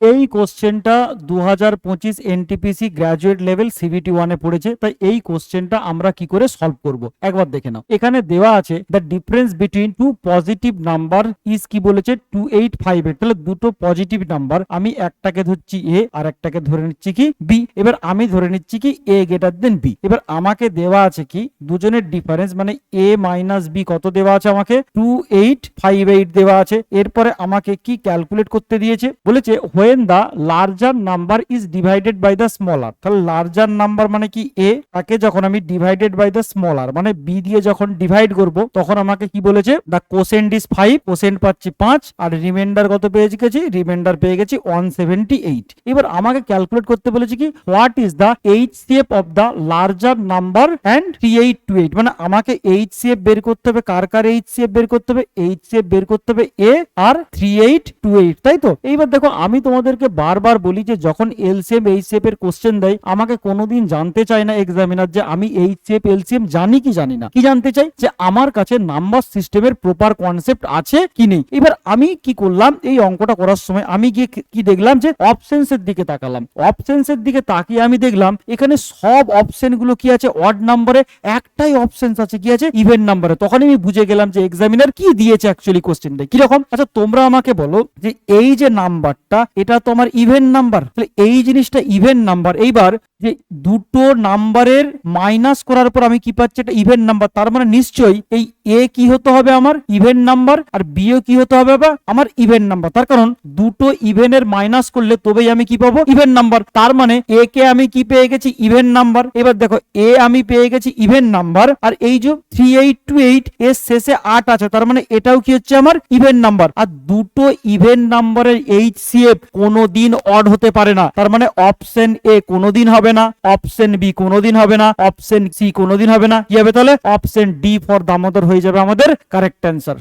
এই কোশ্চেনটা 2025 NTPC graduate level CBT 1 এ পড়েছে, তাই এই কোশ্চেনটা আমরা কি করে সলভ করব একবার দেখে নাও। এখানে দেওয়া আছে the difference between two positive number is কি বলেছে 2858। তাহলে দুটো পজিটিভ নাম্বার, আমি একটাকে ধরছি এ আর একটাকে ধরে নিচ্ছি কি বি। এবার আমি ধরে নিচ্ছি কি এ গ্রেটার দেন বি। এবার আমাকে দেওয়া আছে কি দুজনের ডিফারেন্স মানে এ মাইনাস বি কত দেওয়া আছে, আমাকে 2858 দেওয়া আছে। এরপরে আমাকে কি ক্যালকুলেট করতে দিয়েছে, বলেছে when the larger number is divided by the smaller। তাহলে লার্জার নাম্বার মানে কি এ, তাকে যখন আমি ডিভাইডেড বাই দ্য স্মলার মানে বি দিয়ে যখন ডিভাইড করব তখন আমাকে কি বলেছে দ্য কোসেন্ট ইজ 5, কোসেন্ট পাচ্ছি 5 আর রিমাইন্ডার কত পেয়ে গেছি, রিমাইন্ডার পেয়ে গেছি 178। এবার আমাকে ক্যালকুলেট করতে বলেছে কি what is the HCF of the larger number and 3828। মানে আমাকে এইচসিএফ বের করতে হবে, কার কার এইচসিএফ বের করতে হবে, এইচসিএফ বের করতে হবে এ আর 3828, তাই তো। এইবার দেখো আমি তোমাদেরকে বারবার বলি যে যখন এলসিএম এইচসিএফ এর কোশ্চেন দেয় আমাকে কোনোদিন জানতে চাই না এক্সামিনার যে আমি এইচসিএফ এলসিএম জানি কি জানি না, কি জানতে চাই যে আমার কাছে নাম্বার সিস্টেমের প্রপার কনসেপ্ট আছে কি নেই। এবার আমি কি করলাম এই অঙ্কটা করার সময় আমি গিয়ে কি দেখলাম যে অপশনস এর দিকে তাকালাম, অপশনস এর দিকে তাকিয়ে আমি দেখলাম এখানে সব অপশন গুলো কি আছে অড নাম্বারে, একটাই অপশনস আছে কি আছে ইভেন নাম্বারে। তখন আমি বুঝে গেলাম যে এক্সামিনার কি দিয়েছে অ্যাকচুয়ালি কোশ্চেনটা কিরকম। আচ্ছা তোমরা আমাকে বলো যে এই যে নাম্বারটা এটা তো আমার ইভেন নাম্বার, তাহলে এই জিনিসটা ইভেন নাম্বার। এইবার যে দুটো নাম্বারের মাইনাস করার পর আমি কি পাচ্ছি এটা ইভেন নাম্বার, তার মানে নিশ্চয়ই এই এ কি হতে হবে আমার ইভেন নাম্বার আর বিও কি হতে হবে আমার ইভেন নাম্বার। তার কারণ দুটো ইভেনের মাইনাস করলে তবেই আমি কি পাবো ইভেন নাম্বার, তার মানে এ কে আমি কি পেয়ে গেছি ইভেন নাম্বার। এবার দেখো এ আমি পেয়ে গেছি ইভেন নাম্বার আর এই যে 3828 এর শেষে 8 আছে তার মানে এটাও কি হচ্ছে আমার ইভেন নাম্বার। আর দুটো ইভেন নাম্বারের এইচসিএফ কোনোদিন অড হতে পারে না, তার মানে অপশন এ কোনোদিন হবে না, অপশন বি কোনোদিন হবে না, অপশন সি কোনোদিন হবে না, কি হবে তাহলে অপশন ডি ফর দামোদর হয়ে যাবে আমাদের কারেক্ট অ্যান্সার।